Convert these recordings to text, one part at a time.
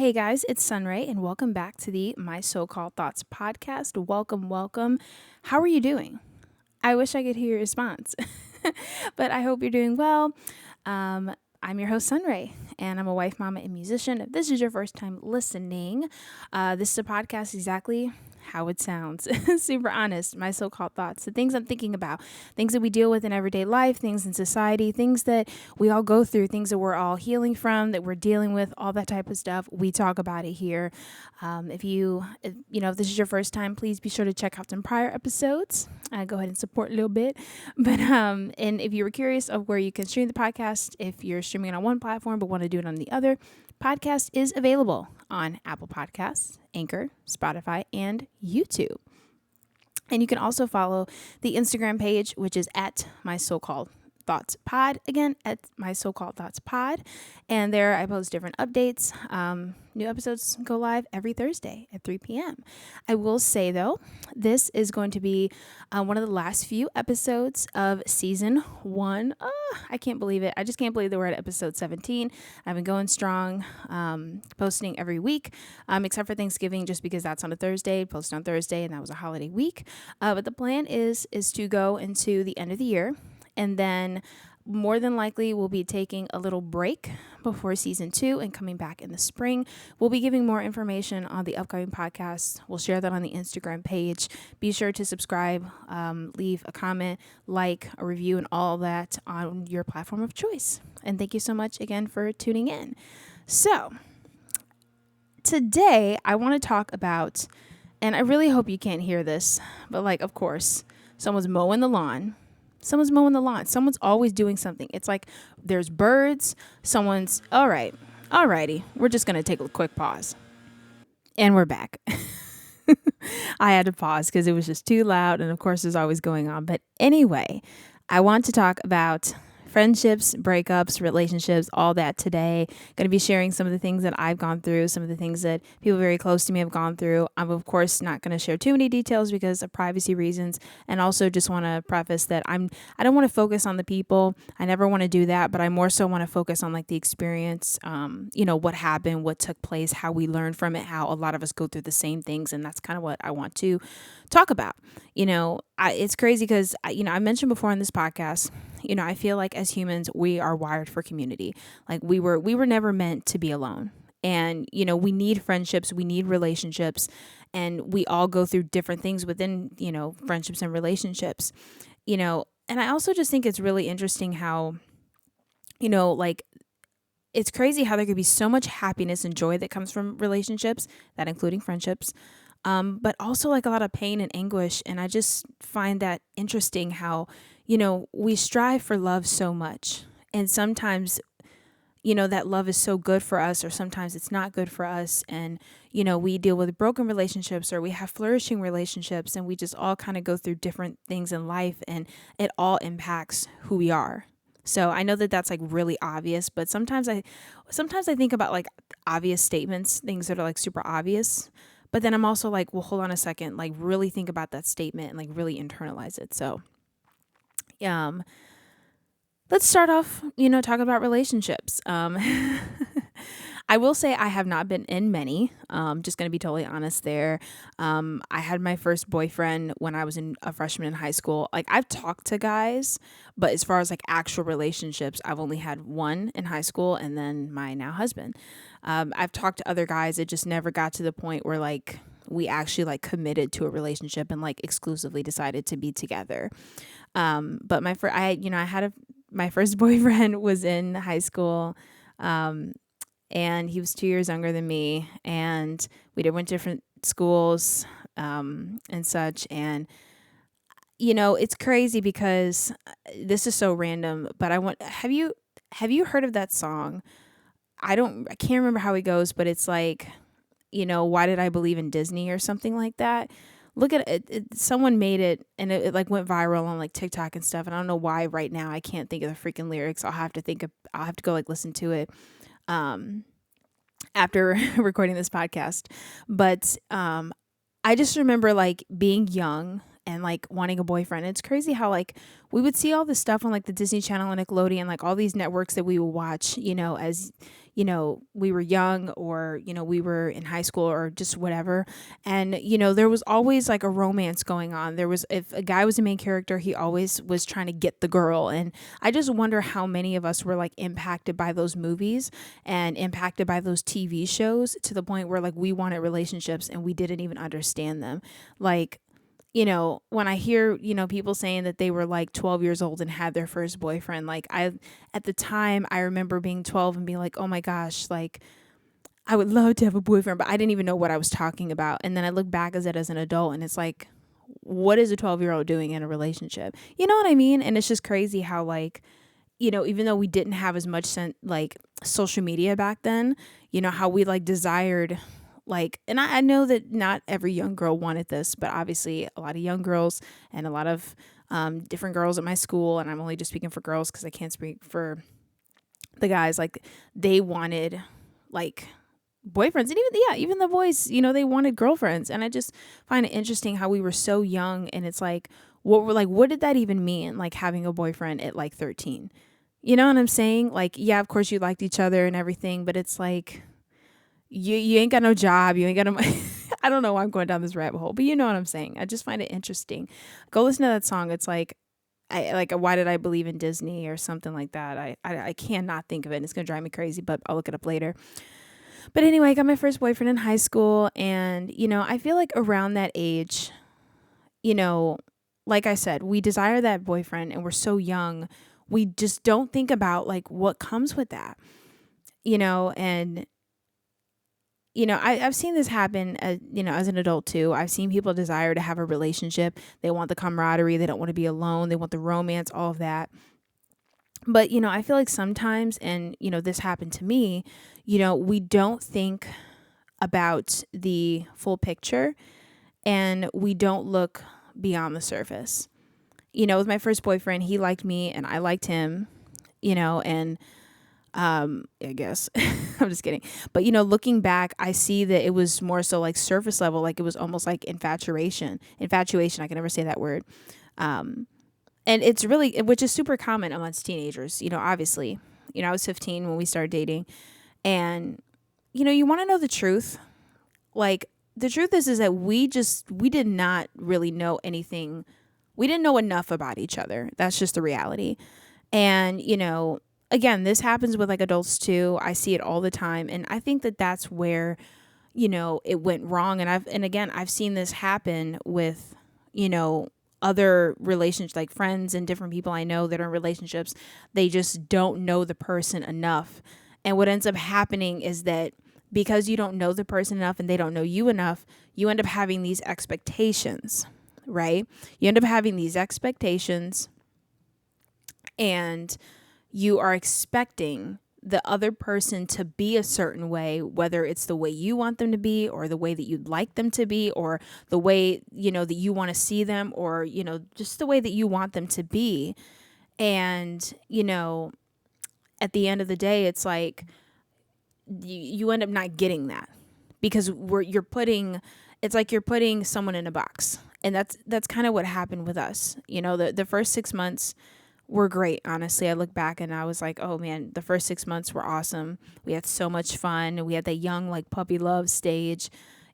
Hey guys, it's Sunray, and welcome back to the My So-Called Thoughts podcast. Welcome. How are you doing? I wish I could hear your response, but I hope you're doing well. I'm your host, Sunray, and I'm a wife, mama, and musician. If this is your first time listening, this is a podcast exactly how it sounds. Super honest, my so-called thoughts, the things I'm thinking about, things that we deal with in everyday life, things in society, things that we all go through, things that we're all healing from, that we're dealing with, all that type of stuff. We talk about it here. If this is your first time, please be sure to check out some prior episodes. Go ahead and support a little bit. And if you were curious of where you can stream the podcast, if you're streaming on one platform but want to do it on the other, podcast is available on Apple Podcasts, Anchor, Spotify, and YouTube. And you can also follow the Instagram page, which is at My So-Called Thoughts Pod. Again, at My So-Called Thoughts Pod. And there I post different updates. New episodes go live every Thursday at 3 p.m. I will say, though, this is going to be one of the last few episodes of season 1. I can't believe it. I just can't believe that we're at episode 17. I've been going strong, posting every week, except for Thanksgiving, just because that's on a Thursday, post on Thursday, and that was a holiday week. But the plan is to go into the end of the year. And then more than likely we'll be taking a little break before season 2 and coming back in the spring. We'll be giving more information on the upcoming podcasts. We'll share that on the Instagram page. Be sure to subscribe, leave a comment, like, a review, and all that on your platform of choice. And thank you so much again for tuning in. So today I want to talk about, and I really hope you can't hear this, but of course, someone's mowing the lawn. Someone's mowing the lawn. Someone's always doing something. It's like there's birds. Someone's, alrighty. We're just going to take a quick pause. And we're back. I had to pause because it was just too loud. And of course, there's always going on. But anyway, I want to talk about friendships, breakups, relationships, all that today. Going to be sharing some of the things that I've gone through, some of the things that people very close to me have gone through. I'm, of course, not going to share too many details because of privacy reasons. And also just want to preface that I don't want to focus on the people. I never want to do that, but I more so want to focus on the experience, what happened, what took place, how we learned from it, how a lot of us go through the same things. And that's kind of what I want to talk about. It's crazy because, I mentioned before on this podcast, I feel like as humans, we are wired for community. We were never meant to be alone. And, we need friendships, we need relationships, and we all go through different things within, friendships and relationships, and I also just think it's really interesting how, it's crazy how there could be so much happiness and joy that comes from relationships, that including friendships, but also a lot of pain and anguish. And I just find that interesting how, we strive for love so much. And sometimes, that love is so good for us, or sometimes it's not good for us. And, we deal with broken relationships, or we have flourishing relationships, and we just all kind of go through different things in life, and it all impacts who we are. So I know that that's really obvious, but sometimes I think about obvious statements, things that are super obvious. But then I'm also well, hold on a second, really think about that statement and really internalize it. So, let's start off, talking about relationships. I will say I have not been in many. Just going to be totally honest there. I had my first boyfriend when I was a freshman in high school. I've talked to guys, but as far as actual relationships, I've only had one in high school, and then my now husband. I've talked to other guys. It just never got to the point where we actually committed to a relationship and exclusively decided to be together. But my first boyfriend was in high school. And he was 2 years younger than me, and we went to different schools, and such. And, it's crazy because this is so random, but have you heard of that song? I can't remember how it goes, but it's why did I believe in Disney or something like that? Look at it. Someone made it, and it went viral on TikTok and stuff. And I don't know why right now I can't think of the freaking lyrics. I'll have to go listen to it after recording this podcast. But I just remember being young and wanting a boyfriend. It's crazy how we would see all this stuff on the Disney Channel and Nickelodeon, all these networks that we would watch, as we were young, or, we were in high school or just whatever. And, there was always like a romance going on. If a guy was the main character, he always was trying to get the girl. And I just wonder how many of us were like impacted by those movies and impacted by those TV shows to the point where like we wanted relationships and we didn't even understand them. Like, when I hear, people saying that they were like 12 years old and had their first boyfriend, like at the time, I remember being 12 and being like, oh my gosh, like I would love to have a boyfriend, but I didn't even know what I was talking about. And then I look back as it as an adult and it's like, what is a 12-year-old doing in a relationship? You know what I mean? And it's just crazy how like, even though we didn't have as much like social media back then, how we like desired like, and I know that not every young girl wanted this, but obviously a lot of young girls and a lot of different girls at my school, and I'm only just speaking for girls because I can't speak for the guys, like they wanted like boyfriends, and even the boys, they wanted girlfriends. And I just find it interesting how we were so young, and it's like, what did that even mean, like having a boyfriend at like 13? You know what I'm saying? Like, yeah, of course you liked each other and everything, but it's like you ain't got no job, you ain't got no I don't know why I'm going down this rabbit hole, but you know what I'm saying. I just find it interesting. Go listen to that song. It's like, why did I believe in Disney or something like that? I cannot think of it, and it's gonna drive me crazy, but I'll look it up later. But anyway, I got my first boyfriend in high school, and I feel like around that age, like I said, we desire that boyfriend and we're so young, we just don't think about like what comes with that, and I've seen this happen, as an adult too. I've seen people desire to have a relationship. They want the camaraderie. They don't want to be alone. They want the romance, all of that. But, I feel like sometimes, and, this happened to me, we don't think about the full picture, and we don't look beyond the surface. With my first boyfriend, he liked me and I liked him, and I guess I'm just kidding. But, looking back, I see that it was more so like surface level, like it was almost like infatuation. Infatuation, I can never say that word. And it's really, which is super common amongst teenagers, obviously. I was 15 when we started dating. And, you want to know the truth. Like, the truth is that we did not really know anything. We didn't know enough about each other. That's just the reality. And, again, this happens with like adults too. I see it all the time. And I think that that's where, it went wrong. And again, I've seen this happen with, other relationships, like friends and different people I know that are in relationships. They just don't know the person enough. And what ends up happening is that because you don't know the person enough and they don't know you enough, you end up having these expectations, right? You end up having these expectations, and you are expecting the other person to be a certain way, whether it's the way you want them to be or the way that you'd like them to be or the way, that you want to see them or, just the way that you want them to be. And, at the end of the day, it's like you end up not getting that because it's like you're putting someone in a box. And that's kind of what happened with us. The first 6 months were great. Honestly, I look back and I was like, oh man, the first 6 months were awesome. We had so much fun. We had that young, like puppy love stage,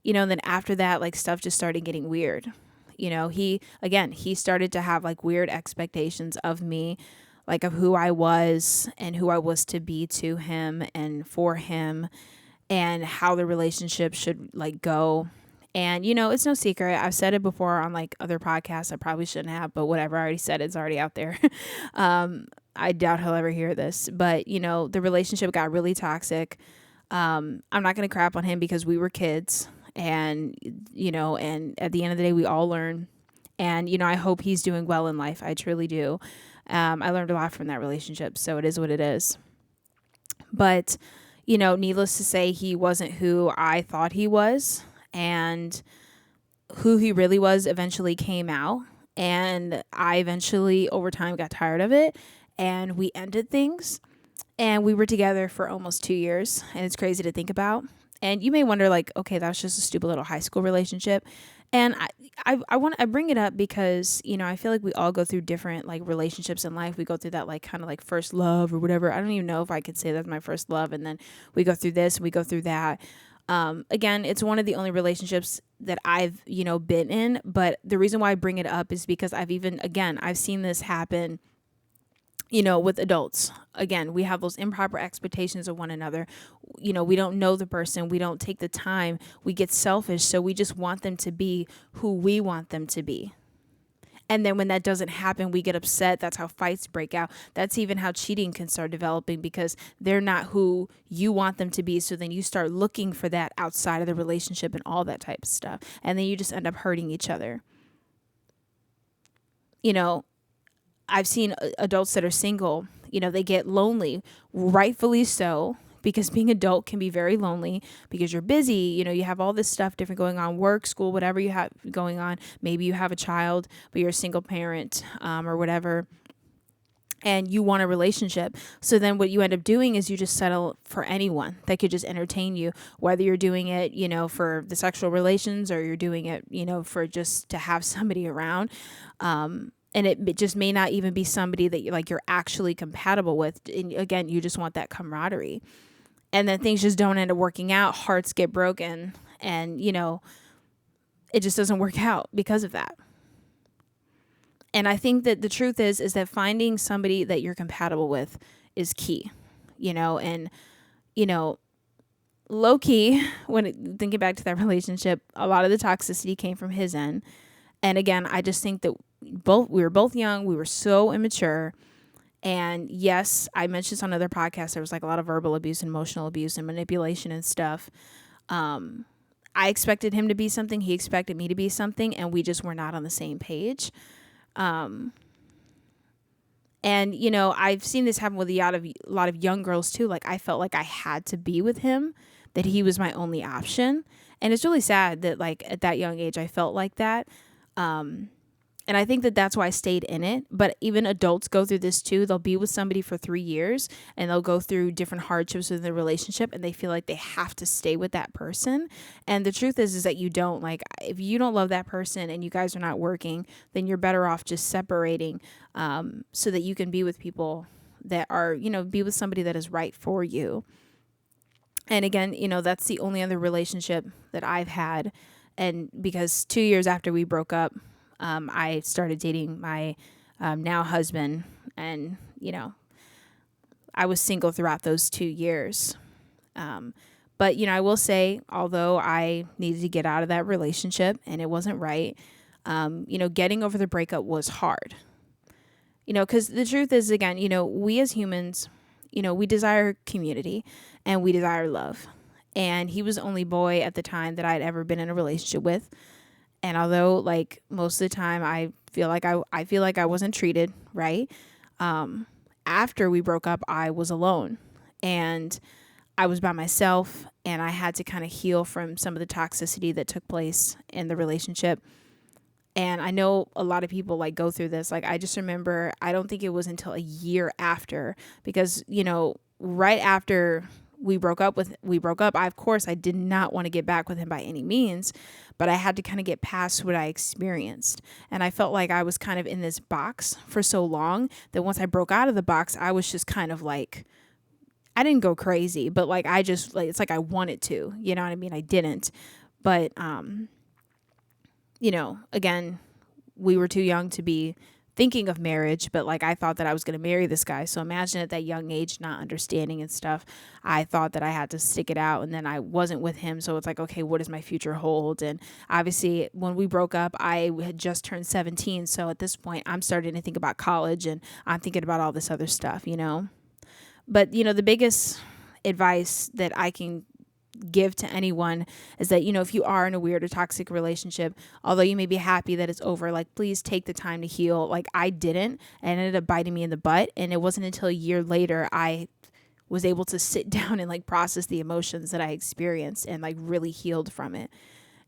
and then after that, like stuff just started getting weird. He started to have like weird expectations of me, like of who I was and who I was to be to him and for him and how the relationship should like go. And, it's no secret. I've said it before on like other podcasts. I probably shouldn't have, but whatever. I already said it. It's already out there. I doubt he'll ever hear this. But, the relationship got really toxic. I'm not going to crap on him because we were kids. And, and at the end of the day, we all learn. And, I hope he's doing well in life. I truly do. I learned a lot from that relationship. So it is what it is. But, needless to say, he wasn't who I thought he was. And who he really was eventually came out. And I eventually, over time, got tired of it. And we ended things. And we were together for almost 2 years. And it's crazy to think about. And you may wonder, like, okay, that's just a stupid little high school relationship. And I bring it up because, I feel like we all go through different like relationships in life. We go through that like kind of like first love or whatever. I don't even know if I could say that's my first love. And then we go through this, we go through that. Again, it's one of the only relationships that I've, been in. But the reason why I bring it up is because I've seen this happen, with adults. Again, we have those improper expectations of one another. We don't know the person. We don't take the time. We get selfish. So we just want them to be who we want them to be. And then when that doesn't happen, we get upset. That's how fights break out. That's even how cheating can start developing, because they're not who you want them to be. So then you start looking for that outside of the relationship and all that type of stuff. And then you just end up hurting each other. I've seen adults that are single, they get lonely, rightfully so, because being adult can be very lonely because you're busy. You have all this stuff different going on, work, school, whatever you have going on. Maybe you have a child, but you're a single parent, or whatever, and you want a relationship. So then what you end up doing is you just settle for anyone that could just entertain you, whether you're doing it, for the sexual relations, or you're doing it, for just to have somebody around. And it just may not even be somebody that you're actually compatible with. And again, you just want that camaraderie. And then things just don't end up working out. Hearts get broken. And, it just doesn't work out because of that. And I think that the truth is that finding somebody that you're compatible with is key, and, low key, thinking back to that relationship, a lot of the toxicity came from his end. And again, I just think that we were both young. We were so immature. And yes, I mentioned this on other podcasts. There was like a lot of verbal abuse and emotional abuse and manipulation and stuff. I expected him to be something. He expected me to be something. And we just were not on the same page. And, I've seen this happen with a lot of young girls too. Like, I felt like I had to be with him, that he was my only option. And it's really sad that like at that young age, I felt like that. And I think that that's why I stayed in it. But even adults go through this too. They'll be with somebody for 3 years and they'll go through different hardships within the relationship, and they feel like they have to stay with that person. And the truth is that you don't. Like, if you don't love that person and you guys are not working, then you're better off just separating, so that you can be with people that are, be with somebody that is right for you. And again, that's the only other relationship that I've had. And because 2 years after we broke up, I started dating my now husband, and, I was single throughout those 2 years. But, I will say, although I needed to get out of that relationship and it wasn't right, getting over the breakup was hard. Because the truth is, again, we as humans, we desire community and we desire love. And he was the only boy at the time that I'd ever been in a relationship with. And although, like, most of the time I feel like I wasn't treated right, after we broke up, I was alone and I was by myself, and I had to kind of heal from some of the toxicity that took place in the relationship. And I know a lot of people like go through this. Like, I just remember, I don't think it was until a year after, because, right after we broke up, I did not want to get back with him by any means, but I had to kind of get past what I experienced. And I felt like I was kind of in this box for so long that once I broke out of the box, I was just kind of like, I didn't go crazy, but like, I just like, it's like I wanted to, you know what I mean? I didn't, but, again, we were too young to be thinking of marriage, but like, I thought that I was going to marry this guy. So imagine at that young age, not understanding and stuff, I thought that I had to stick it out, and then I wasn't with him. So it's like, okay, what does my future hold? And obviously when we broke up, I had just turned 17. So at this point I'm starting to think about college, and I'm thinking about all this other stuff, but the biggest advice that I can give to anyone is that, if you are in a weird or toxic relationship, although you may be happy that it's over, like, please take the time to heal. Like, I didn't, and it ended up biting me in the butt. And it wasn't until a year later I was able to sit down and like process the emotions that I experienced and like really healed from it.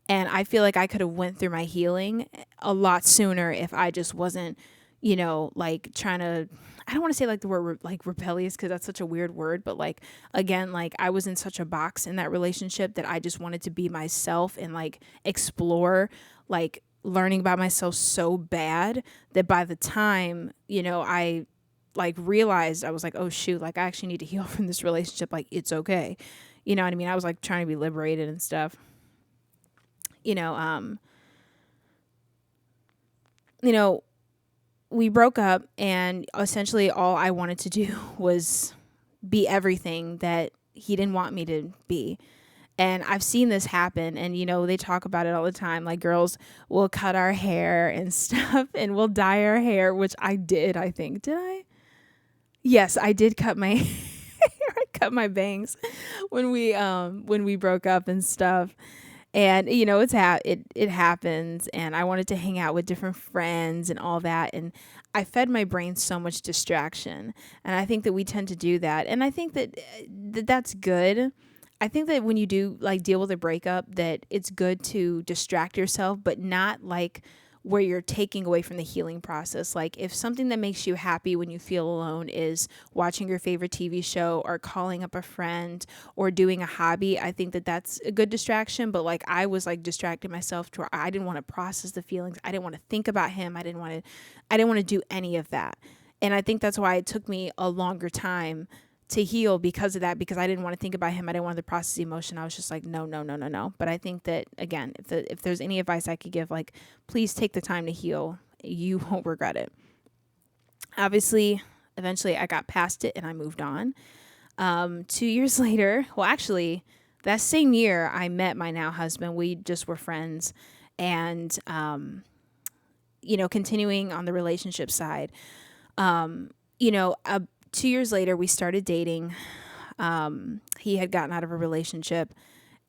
And I feel like I could have went through my healing a lot sooner if I just wasn't, like trying to, I don't want to say like the word like rebellious because that's such a weird word, but like, again, like I was in such a box in that relationship that I just wanted to be myself and like explore, like learning about myself so bad that by the time, I like realized, I was like, oh shoot, like I actually need to heal from this relationship. Like it's okay. You know what I mean? I was like trying to be liberated and stuff, you know, um, you know, we broke up and essentially all I wanted to do was be everything that he didn't want me to be. And I've seen this happen and they talk about it all the time. Like girls will cut our hair and stuff and we'll dye our hair, which I did, I think. Did I? Yes, I did cut my I cut my bangs when we broke up and stuff. And it happens, and I wanted to hang out with different friends and all that, and I fed my brain so much distraction, and I think that we tend to do that, and I think that that's good. I think that when you do like deal with a breakup, that it's good to distract yourself, but not like where you're taking away from the healing process. Like if something that makes you happy when you feel alone is watching your favorite TV show or calling up a friend or doing a hobby, I think that that's a good distraction. But like I was like distracting myself to where I didn't want to process the feelings. I didn't want to think about him. I didn't want to do any of that. And I think that's why it took me a longer time to heal because of that, because I didn't want to think about him. I didn't want to process the emotion. I was just like, no, no, no, no, no. But I think that, again, if there's any advice I could give, like, please take the time to heal. You won't regret it. Obviously, eventually I got past it and I moved on. 2 years later, well, actually, that same year I met my now husband. We just were friends. And, continuing on the relationship side, um, 2 years later, we started dating. He had gotten out of a relationship,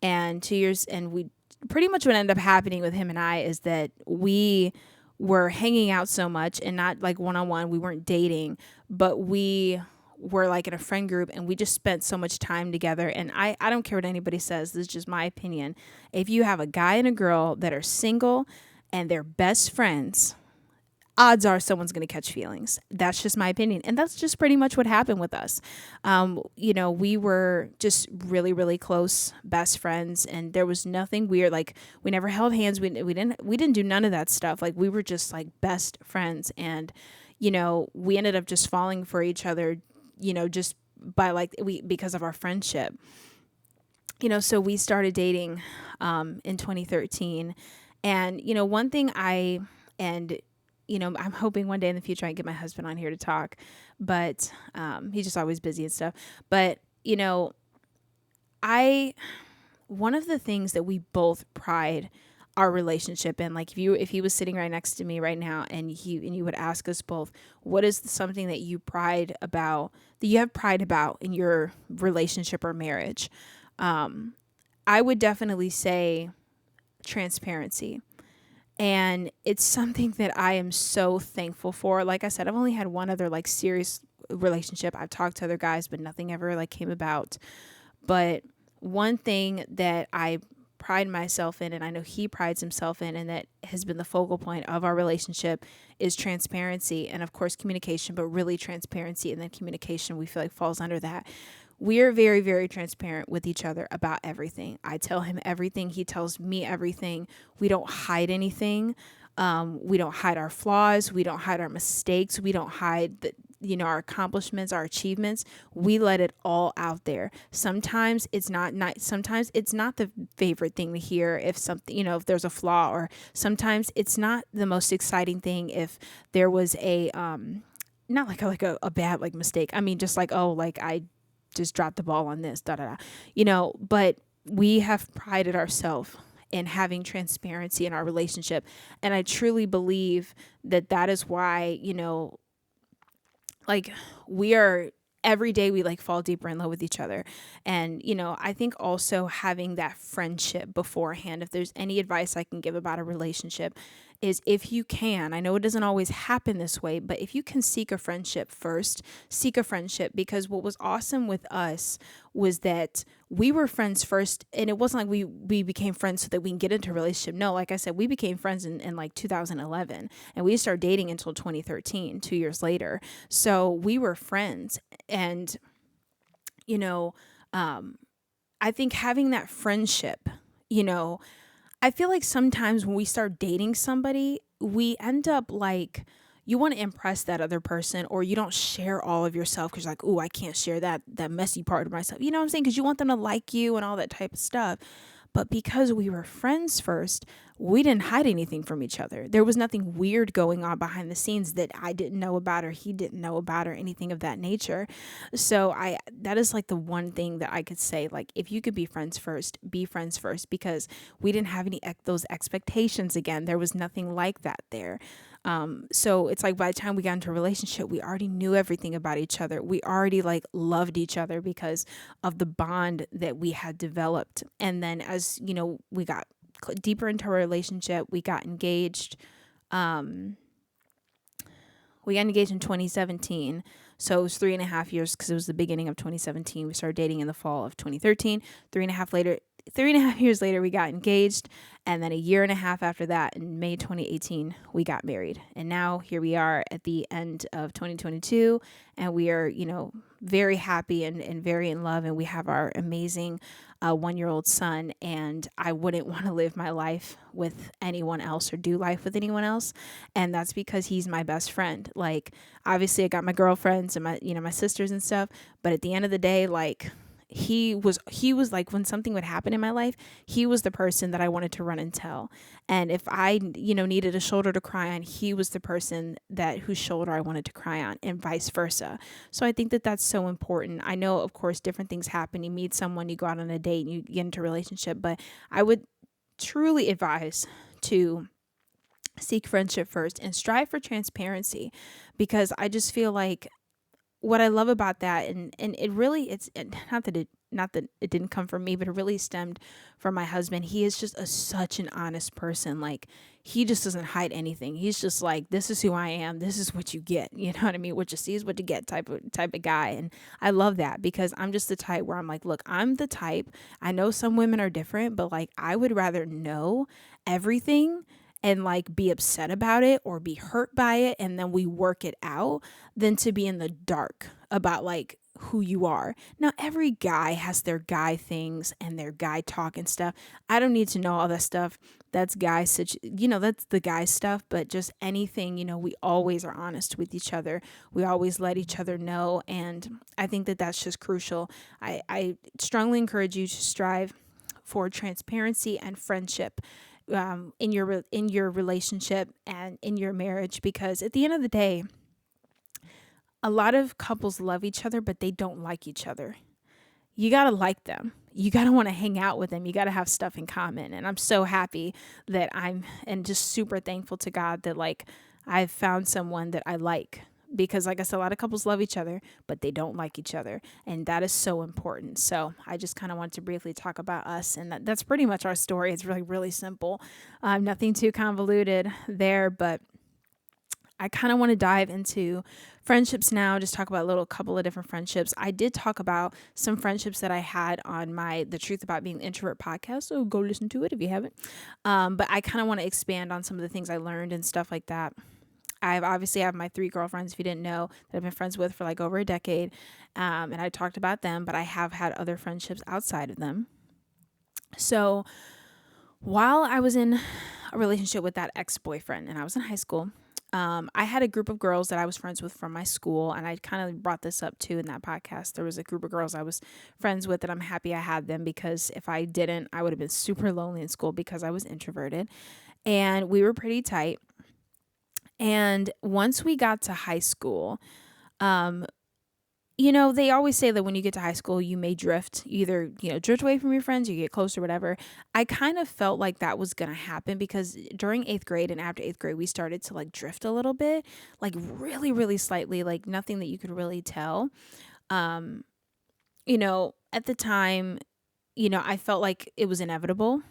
and 2 years, and we pretty much what ended up happening with him and I is that we were hanging out so much and not like one on one. We weren't dating, but we were like in a friend group and we just spent so much time together. And I don't care what anybody says. This is just my opinion. If you have a guy and a girl that are single and they're best friends, odds are someone's going to catch feelings. That's just my opinion. And that's just pretty much what happened with us. We were just really, really close best friends, and there was nothing weird. Like we never held hands. We didn't do none of that stuff. Like we were just like best friends. And, we ended up just falling for each other, just by because of our friendship, so we started dating, in 2013. And, one thing I'm hoping one day in the future I can get my husband on here to talk, but he's just always busy and stuff. But, one of the things that we both pride our relationship in, like if he was sitting right next to me right now and you would ask us both, what is something that you have pride about in your relationship or marriage? I would definitely say transparency. And it's something that I am so thankful for. Like I said, I've only had one other like serious relationship. I've talked to other guys, but nothing ever like came about. But one thing that I pride myself in, and I know he prides himself in, and that has been the focal point of our relationship, is transparency and of course communication, but really transparency and then communication we feel like falls under that. We are very, very transparent with each other about everything. I tell him everything. He tells me everything. We don't hide anything. We don't hide our flaws. We don't hide our mistakes. We don't hide our accomplishments, our achievements. We let it all out there. Sometimes it's not sometimes it's not the favorite thing to hear if something, if there's a flaw, or sometimes it's not the most exciting thing if there was a, not like a bad like mistake. I mean, just like, oh, like I just dropped the ball on this, but we have prided ourselves in having transparency in our relationship. And I truly believe that is why, like we are, every day we like fall deeper in love with each other. And, I think also having that friendship beforehand, if there's any advice I can give about a relationship, is if you can, I know it doesn't always happen this way, but if you can seek a friendship first, seek a friendship, because what was awesome with us was that we were friends first, and it wasn't like we became friends so that we can get into a relationship. No, like I said, we became friends in like 2011, and we started dating until 2013, 2 years later. So we were friends. And you know, I think having that friendship, you know, I feel like sometimes when we start dating somebody, we end up like, you want to impress that other person, or you don't share all of yourself because you're like, oh, I can't share that messy part of myself. You know what I'm saying? Because you want them to like you and all that type of stuff. But because we were friends first, we didn't hide anything from each other. There was nothing weird going on behind the scenes that I didn't know about, or he didn't know about, or anything of that nature. So that is like the one thing that I could say, like, if you could be friends first, be friends first, because we didn't have any those expectations. Again, there was nothing like that there. So it's like by the time we got into a relationship, we already knew everything about each other. We already like loved each other because of the bond that we had developed. And then as you know, we got deeper into our relationship, we got engaged. We got engaged in 2017. So it was 3.5 years, because it was the beginning of 2017. We started dating in the fall of 2013. 3.5 years later, we got engaged. And then a year and a half after that, in May 2018, we got married. And now here we are at the end of 2022. And we are, very happy and very in love. And we have our amazing 1-year-old son. And I wouldn't want to live my life with anyone else or do life with anyone else. And that's because he's my best friend. Like, obviously I got my girlfriends and my sisters and stuff, but at the end of the day, like, he was like, when something would happen in my life, he was the person that I wanted to run and tell. And if I needed a shoulder to cry on, he was the person whose shoulder I wanted to cry on, and vice versa. So I think that that's so important. I know, of course, different things happen. You meet someone, you go out on a date, and you get into a relationship, but I would truly advise to seek friendship first and strive for transparency, because I just feel like what I love about that, and it really, not that it didn't come from me, but it really stemmed from my husband. He is just such an honest person. Like, he just doesn't hide anything. He's just like, this is who I am. This is what you get. You know what I mean? What you see is what you get type of guy. And I love that, because I'm just the type where I'm like, look, I'm the type, I know some women are different, but like, I would rather know everything and like be upset about it or be hurt by it, and then we work it out, than to be in the dark about like who you are. Now, every guy has their guy things and their guy talk and stuff. I don't need to know all that stuff. That's that's the guy stuff. But just anything, we always are honest with each other. We always let each other know. And I think that that's just crucial. I strongly encourage you to strive for transparency and friendship in your relationship and in your marriage, because at the end of the day, a lot of couples love each other, but they don't like each other. You got to like them. You got to want to hang out with them. You got to have stuff in common. And I'm so happy that and just super thankful to God that like I've found someone that I like, because like I said, a lot of couples love each other, but they don't like each other. And that is so important. So I just kind of wanted to briefly talk about us. And that's pretty much our story. It's really, really simple. Nothing too convoluted there, but I kind of want to dive into friendships now, just talk about a couple of different friendships. I did talk about some friendships that I had on the Truth About Being Introvert podcast, so go listen to it if you haven't. But I kind of want to expand on some of the things I learned and stuff like that. I obviously have my 3 girlfriends, if you didn't know, that I've been friends with for like over a decade. And I talked about them, but I have had other friendships outside of them. So while I was in a relationship with that ex-boyfriend and I was in high school, I had a group of girls that I was friends with from my school. And I kind of brought this up too in that podcast. There was a group of girls I was friends with, and I'm happy I had them, because if I didn't, I would have been super lonely in school because I was introverted. And we were pretty tight. And once we got to high school, they always say that when you get to high school, you may drift, either, drift away from your friends, you get close or whatever. I kind of felt like that was going to happen, because during 8th grade and after 8th grade, we started to like drift a little bit, like really, really slightly, like nothing that you could really tell. At the time, I felt like it was inevitable.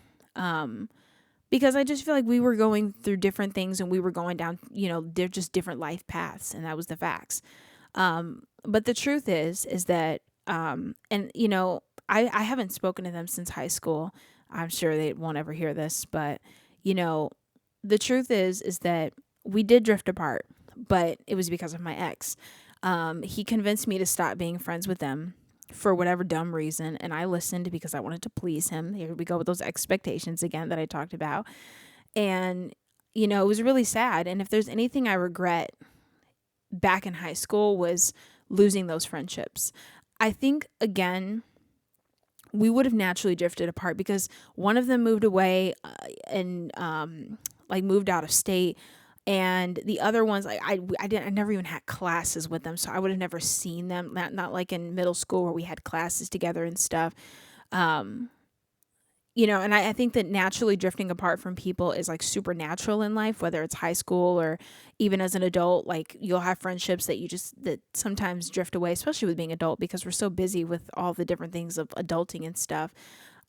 because I just feel like we were going through different things and we were going down, they're just different life paths, and that was the facts. But the truth is that, and I haven't spoken to them since high school. I'm sure they won't ever hear this, but you know, the truth is that we did drift apart, but it was because of my ex. He convinced me to stop being friends with them for whatever dumb reason, and I listened because I wanted to please him. Here we go with those expectations again that I talked about. And it was really sad. And if there's anything I regret back in high school was losing those friendships. I think again we would have naturally drifted apart because one of them moved away and like moved out of state, and the other ones I never even had classes with them, so I would have never seen them, not like in middle school where we had classes together and stuff. um and I think that naturally drifting apart from people is like supernatural in life, whether it's high school or even as an adult. Like you'll have friendships that sometimes drift away, especially with being adult, because we're so busy with all the different things of adulting and stuff.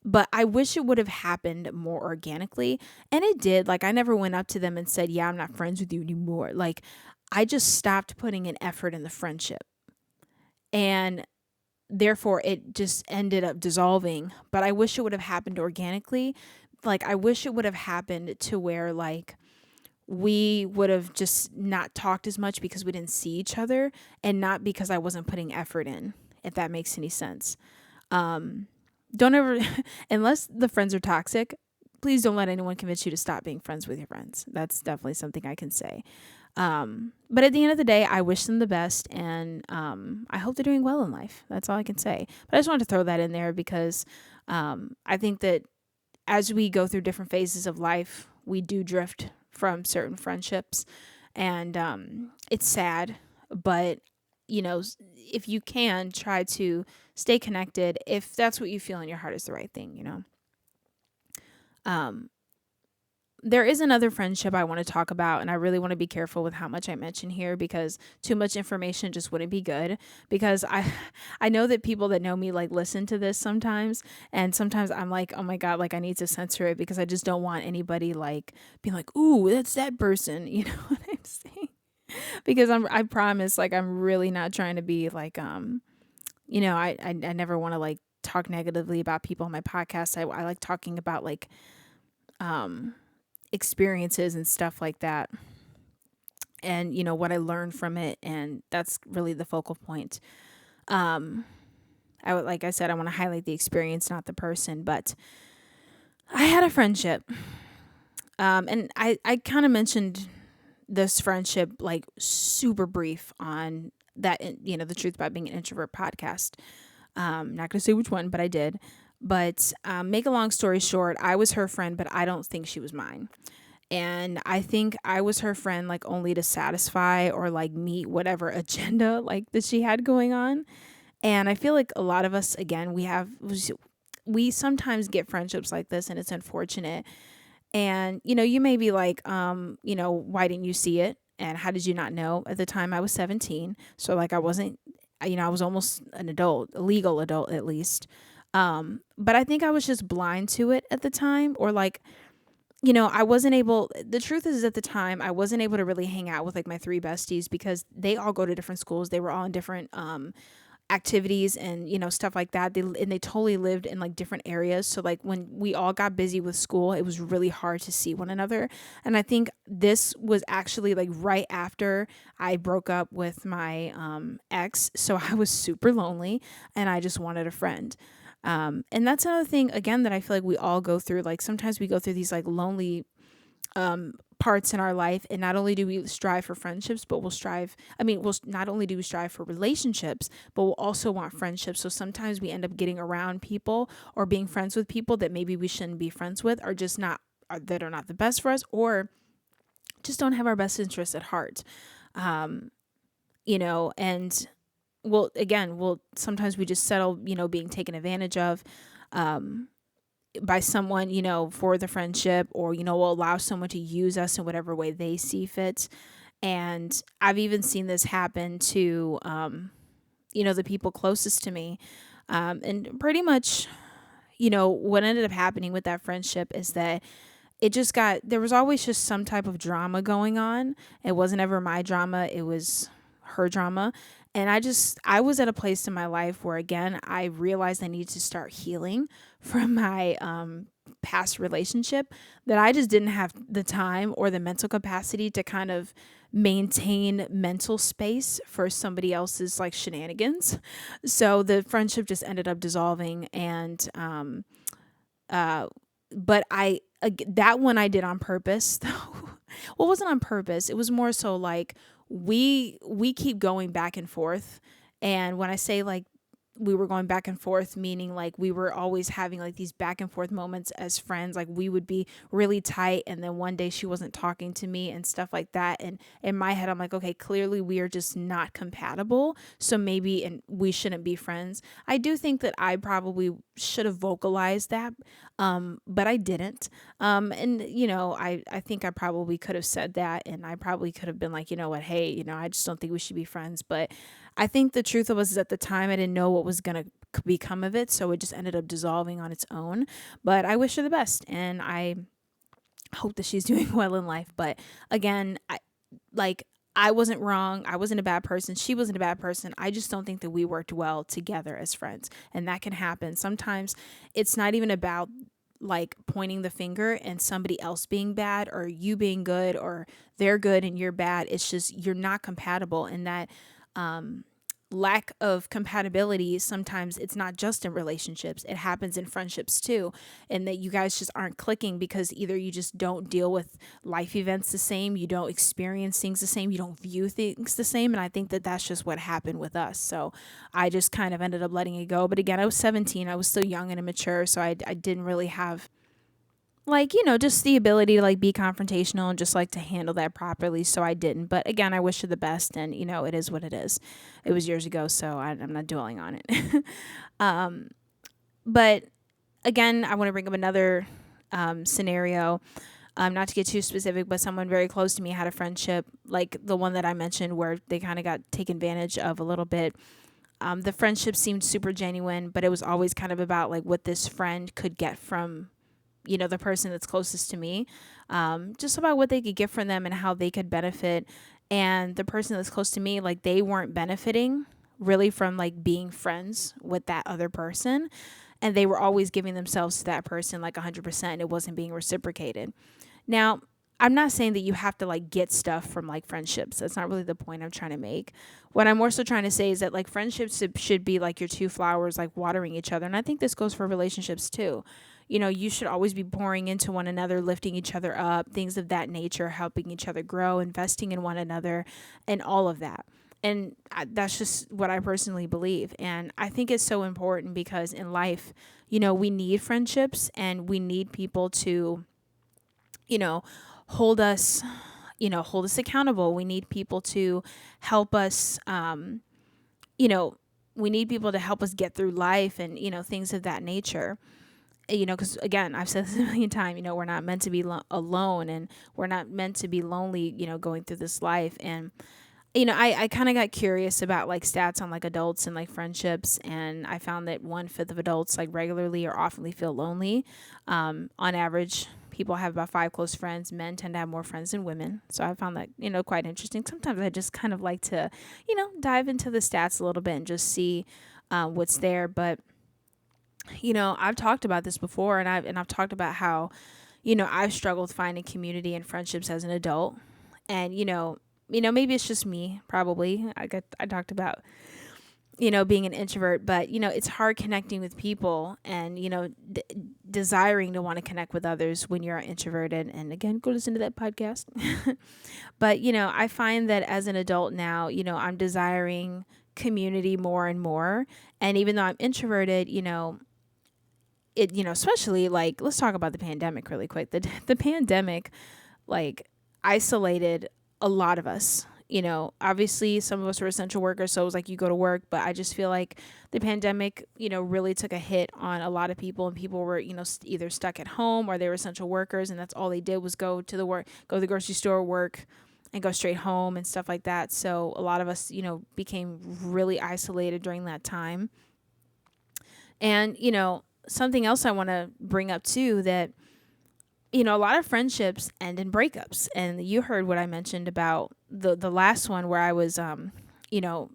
But I wish it would have happened more organically. And it did. Like I never went up to them and said, yeah, I'm not friends with you anymore. Like I just stopped putting an effort in the friendship. And therefore it just ended up dissolving. But I wish it would have happened organically. Like I wish it would have happened to where like we would have just not talked as much because we didn't see each other, and not because I wasn't putting effort in, if that makes any sense. Don't ever unless the friends are toxic, please don't let anyone convince you to stop being friends with your friends. That's definitely something I can say. But at the end of the day, I wish them the best, and I hope they're doing well in life. That's all I can say. But I just wanted to throw that in there because I think that as we go through different phases of life, we do drift from certain friendships, and it's sad. But if you can, try to stay connected if that's what you feel in your heart is the right thing. Um, there is another friendship I want to talk about, and I really want to be careful with how much I mention here because too much information just wouldn't be good. Because I know that people that know me like listen to this sometimes, and sometimes I'm like, oh my god, like I need to censor it because I just don't want anybody like being like, ooh, that's that person. You know what I'm saying? Because I promise, like I'm really not trying to be like I never want to like talk negatively about people on my podcast. I like talking about like experiences and stuff like that, and what I learned from it, and that's really the focal point. I would, like I said, I want to highlight the experience, not the person. But I had a friendship, and I kind of mentioned this friendship like super brief on that, the Truth About Being an Introvert podcast. Not gonna say which one, but I did. But make a long story short, I was her friend, but I don't think she was mine. And I think I was her friend like only to satisfy or like meet whatever agenda like that she had going on. And I feel like a lot of us, again, we sometimes get friendships like this, and it's unfortunate. And you may be like, why didn't you see it? And how did you not know? At the time I was 17, so like I wasn't, I was almost an adult, a legal adult at least. But I think I was just blind to it at the time, or like I wasn't able, the truth is at the time, I wasn't able to really hang out with like my three besties because they all go to different schools. They were all in different activities and, stuff like that. They totally lived in like different areas. So like when we all got busy with school, it was really hard to see one another. And I think this was actually like right after I broke up with my ex. So I was super lonely and I just wanted a friend. And that's another thing, again, that I feel like we all go through. Like sometimes we go through these like lonely parts in our life. And not only do we strive for friendships, but we'll not only do we strive for relationships, but we'll also want friendships. So sometimes we end up getting around people or being friends with people that maybe we shouldn't be friends with, or just not, that are not the best for us, or just don't have our best interests at heart. And well, sometimes we just settle, being taken advantage of by someone, for the friendship, or, we'll allow someone to use us in whatever way they see fit. And I've even seen this happen to, the people closest to me. And pretty much, what ended up happening with that friendship is that it just got, there was always just some type of drama going on. It wasn't ever my drama, it was her drama. And I was at a place in my life where, again, I realized I needed to start healing from my past relationship, that I just didn't have the time or the mental capacity to kind of maintain mental space for somebody else's like shenanigans. So the friendship just ended up dissolving. And uh but that one I did on purpose. Well, it wasn't on purpose. It was more so like we keep going back and forth. And when I say like we were going back and forth, meaning like we were always having like these back and forth moments as friends. Like we would be really tight, and then one day she wasn't talking to me and stuff like that. And in my head, I'm like, okay, clearly we are just not compatible. So maybe, and we shouldn't be friends. I do think that I probably should have vocalized that, but I didn't. And I think I probably could have said that, and I probably could have been like, you know what, hey, I just don't think we should be friends. But I think the truth was is at the time I didn't know what was going to become of it. So it just ended up dissolving on its own. But I wish her the best. And I hope that she's doing well in life. But again, I wasn't wrong. I wasn't a bad person. She wasn't a bad person. I just don't think that we worked well together as friends. And that can happen. Sometimes it's not even about like pointing the finger and somebody else being bad or you being good or they're good and you're bad. It's just you're not compatible, and that lack of compatibility, sometimes it's not just in relationships, it happens in friendships too. And that you guys just aren't clicking because either you just don't deal with life events the same, you don't experience things the same, you don't view things the same. And I think that that's just what happened with us. So I just kind of ended up letting it go. But again, I was 17, I was still young and immature, so I didn't really have like, just the ability to like be confrontational and just like to handle that properly. So I didn't. But again, I wish her the best, and it is what it is. It was years ago, so I'm not dwelling on it. But again, I want to bring up another scenario. Not to get too specific, but someone very close to me had a friendship like the one that I mentioned where they kind of got taken advantage of a little bit. The friendship seemed super genuine, but it was always kind of about like what this friend could get from the person that's closest to me, just about what they could get from them and how they could benefit. And the person that's close to me, like they weren't benefiting really from like being friends with that other person. And they were always giving themselves to that person like 100%. It wasn't being reciprocated. Now, I'm not saying that you have to like get stuff from like friendships. That's not really the point I'm trying to make. What I'm also trying to say is that like friendships should be like your two flowers, like watering each other. And I think this goes for relationships too. You should always be pouring into one another, lifting each other up, things of that nature, helping each other grow, investing in one another, and all of that. And that's just what I personally believe. And I think it's so important because in life, we need friendships and we need people to, you know, hold us, hold us accountable. We need people to help us, you know, we need people to help us get through life and, things of that nature. Because again, I've said this a million times, we're not meant to be alone, and we're not meant to be lonely, going through this life. And, I kind of got curious about like stats on like adults and like friendships. And I found that 1/5 of adults like regularly or oftenly feel lonely. On average, people have about 5 close friends. Men tend to have more friends than women. So I found that, quite interesting. Sometimes I just kind of like to, dive into the stats a little bit and just see what's there. But I've talked about this before, and I've talked about how, I've struggled finding community and friendships as an adult. And maybe it's just me, probably. I talked about, being an introvert, but it's hard connecting with people and, desiring to want to connect with others when you're introverted. And again, go listen to that podcast. But, I find that as an adult now, I'm desiring community more and more. And even though I'm introverted, especially like, let's talk about the pandemic really quick. The pandemic, like, isolated a lot of us. Obviously some of us were essential workers, so it was like you go to work, but I just feel like the pandemic, really took a hit on a lot of people, and people were, either stuck at home or they were essential workers, and that's all they did was go to the grocery store, work, and go straight home and stuff like that. So a lot of us, became really isolated during that time. And, something else I want to bring up too, that a lot of friendships end in breakups. And you heard what I mentioned about the last one where I was,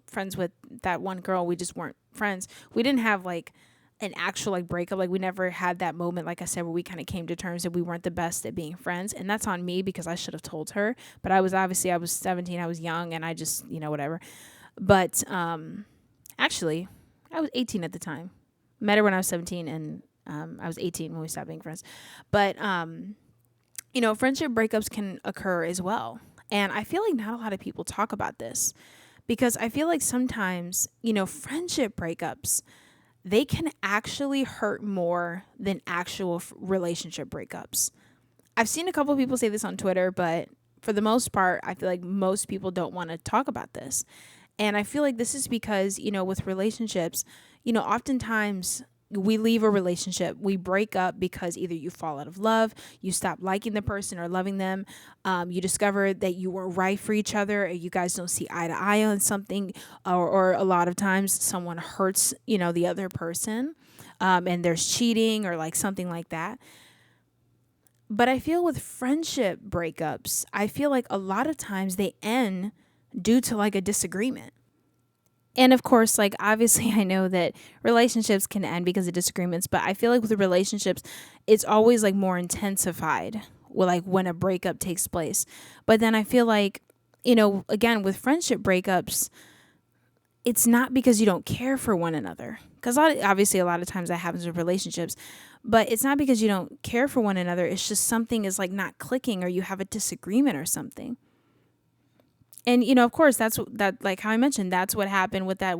friends with that one girl. We just weren't friends. We didn't have like an actual like breakup. Like we never had that moment, like I said, where we kind of came to terms that we weren't the best at being friends. And that's on me because I should have told her. But I was 17, I was young, and I just, whatever. But actually, I was 18 at the time. Met her when I was 17, and I was 18 when we stopped being friends. But friendship breakups can occur as well. And I feel like not a lot of people talk about this because I feel like sometimes, friendship breakups, they can actually hurt more than actual relationship breakups. I've seen a couple of people say this on Twitter, but for the most part, I feel like most people don't want to talk about this. And I feel like this is because, with relationships, oftentimes we leave a relationship, we break up because either you fall out of love, you stop liking the person or loving them, you discover that you weren't right for each other, or you guys don't see eye to eye on something, or a lot of times someone hurts, the other person, and there's cheating or like something like that. But I feel with friendship breakups, I feel like a lot of times they end due to like a disagreement. And of course, like obviously I know that relationships can end because of disagreements, but I feel like with the relationships, it's always like more intensified when a breakup takes place. But then I feel like, again, with friendship breakups, it's not because you don't care for one another. Because obviously a lot of times that happens with relationships, but it's not because you don't care for one another. It's just something is like not clicking or you have a disagreement or something. And of course that like how I mentioned, that's what happened with that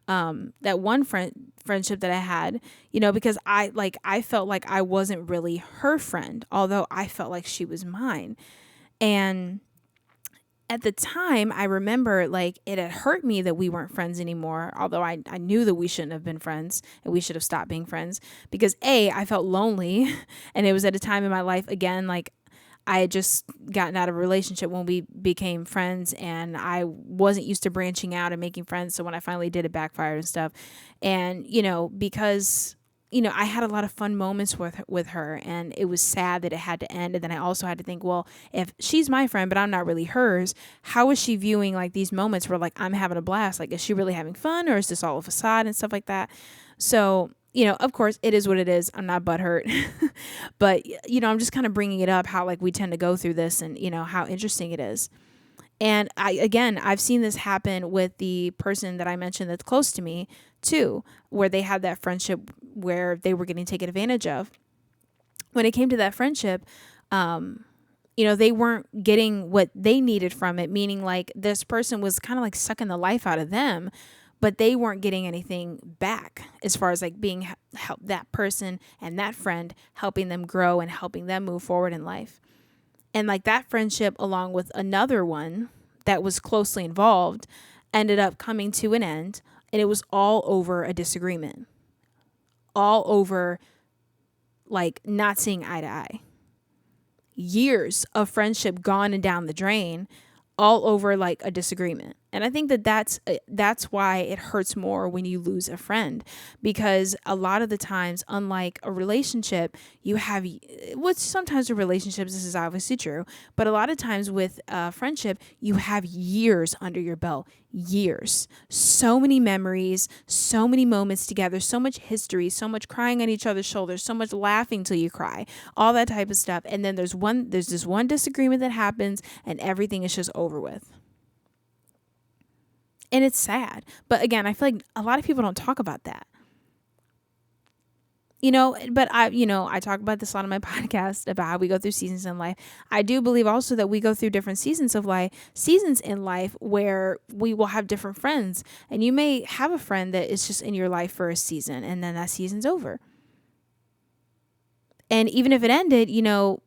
that one friendship that I had, because I felt like I wasn't really her friend, although I felt like she was mine. And at the time, I remember like it had hurt me that we weren't friends anymore, although I knew that we shouldn't have been friends and we should have stopped being friends because I felt lonely and it was at a time in my life, again, like I had just gotten out of a relationship when we became friends, and I wasn't used to branching out and making friends. So when I finally did, it backfired and stuff. And, because, I had a lot of fun moments with her, and it was sad that it had to end. And then I also had to think, well, if she's my friend, but I'm not really hers, how is she viewing like these moments where like I'm having a blast? Like, is she really having fun, or is this all a facade and stuff like that? So, of course, it is what it is. I'm not butthurt. But, I'm just kind of bringing it up how, like, we tend to go through this and, how interesting it is. And I've seen this happen with the person that I mentioned that's close to me, too, where they had that friendship where they were getting taken advantage of. When it came to that friendship, they weren't getting what they needed from it, meaning, like, this person was kind of, like, sucking the life out of them, but they weren't getting anything back as far as like being help that person and that friend helping them grow and helping them move forward in life. And like that friendship, along with another one that was closely involved, ended up coming to an end, and it was all over a disagreement, all over like not seeing eye to eye. Years of friendship gone and down the drain, all over like a disagreement. And I think that that's why it hurts more when you lose a friend, because a lot of the times, unlike a relationship, you have, which sometimes with relationships, this is obviously true, but a lot of times with friendship, you have years under your belt, years, so many memories, so many moments together, so much history, so much crying on each other's shoulders, so much laughing till you cry, all that type of stuff. And then there's this one disagreement that happens and everything is just over with. And it's sad. But again, I feel like a lot of people don't talk about that. But I talk about this a lot on my podcast about how we go through seasons in life. I do believe also that we go through different seasons in life where we will have different friends. And you may have a friend that is just in your life for a season and then that season's over. And even if it ended,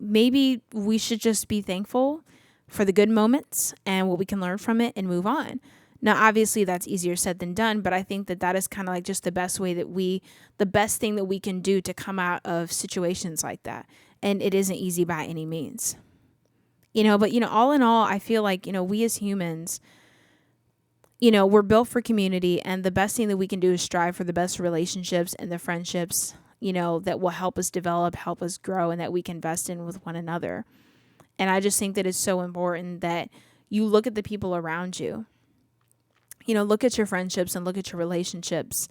maybe we should just be thankful for the good moments and what we can learn from it and move on. Now, obviously, that's easier said than done, but I think that is kind of like just the best thing that we can do to come out of situations like that. And it isn't easy by any means. But, all in all, I feel like, we as humans, we're built for community, and the best thing that we can do is strive for the best relationships and the friendships that will help us develop, help us grow, and that we can invest in with one another. And I just think that it's so important that you look at the people around you. Look at your friendships and look at your relationships.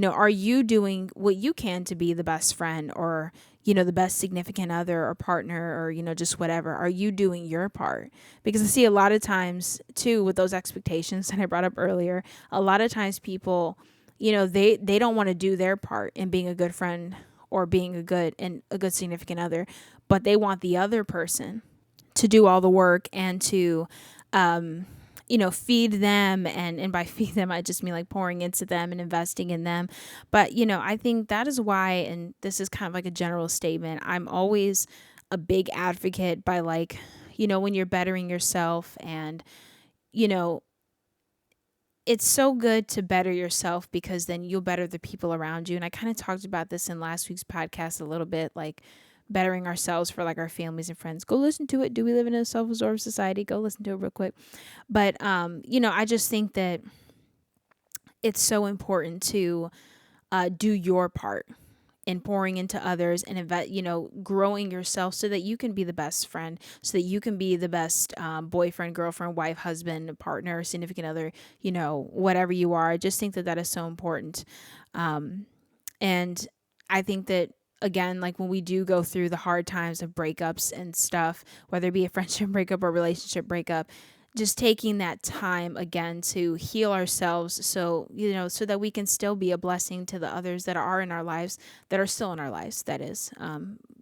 Are you doing what you can to be the best friend, or, the best significant other or partner, or, just whatever? Are you doing your part? Because I see a lot of times too with those expectations that I brought up earlier, a lot of times people, they don't want to do their part in being a good friend or being a good significant other, but they want the other person to do all the work and to feed them. And by feed them, I just mean like pouring into them and investing in them. But, I think that is why, and this is kind of like a general statement, I'm always a big advocate by like, when you're bettering yourself, and, it's so good to better yourself, because then you'll better the people around you. And I kind of talked about this in last week's podcast a little bit, like bettering ourselves for like our families and friends. Go listen to it. Do we live in a self-absorbed society? Go listen to it real quick. But, I just think that it's so important to do your part in pouring into others, and growing yourself so that you can be the best friend, so that you can be the best boyfriend, girlfriend, wife, husband, partner, significant other, whatever you are. I just think that that is so important. And I think that, again, like when we do go through the hard times of breakups and stuff, whether it be a friendship breakup or relationship breakup, just taking that time again to heal ourselves, so so that we can still be a blessing to the others that are in our lives, that are still in our lives, that is,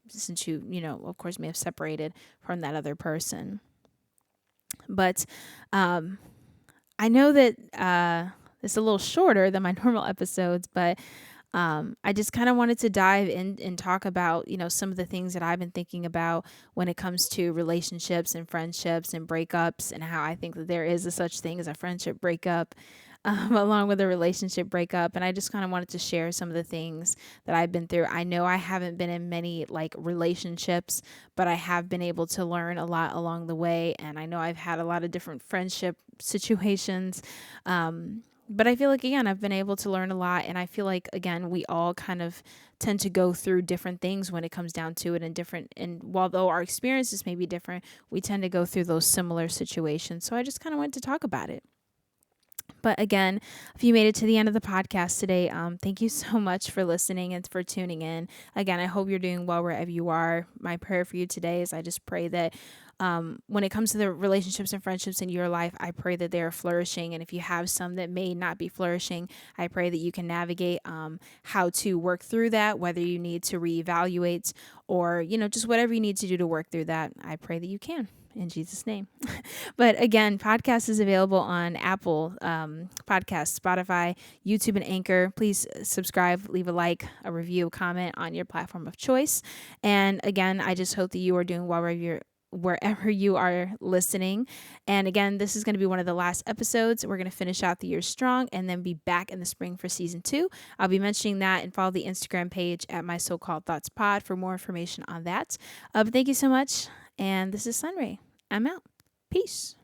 since you of course may have separated from that other person. But I know that it's a little shorter than my normal episodes, but I just kind of wanted to dive in and talk about, some of the things that I've been thinking about when it comes to relationships and friendships and breakups, and how I think that there is a such thing as a friendship breakup, along with a relationship breakup. And I just kind of wanted to share some of the things that I've been through. I know I haven't been in many like relationships, but I have been able to learn a lot along the way. And I know I've had a lot of different friendship situations. But I feel like, again, I've been able to learn a lot. And I feel like, again, we all kind of tend to go through different things when it comes down to it, and although our experiences may be different, we tend to go through those similar situations. So I just kind of wanted to talk about it. But again, if you made it to the end of the podcast today, thank you so much for listening and for tuning in. Again, I hope you're doing well wherever you are. My prayer for you today is I just pray that when it comes to the relationships and friendships in your life, I pray that they are flourishing. And if you have some that may not be flourishing, I pray that you can navigate how to work through that, whether you need to reevaluate or, just whatever you need to do to work through that. I pray that you can. In Jesus' name. But again, podcast is available on Apple Podcasts, Spotify, YouTube, and Anchor. Please subscribe, leave a like, a review, a comment on your platform of choice. And again, I just hope that you are doing well wherever you are listening. And again, this is going to be one of the last episodes. We're going to finish out the year strong and then be back in the spring for season 2. I'll be mentioning that, and follow the Instagram page at My So-Called Thoughts Pod for more information on that. But thank you so much. And this is Sunray. I'm out. Peace.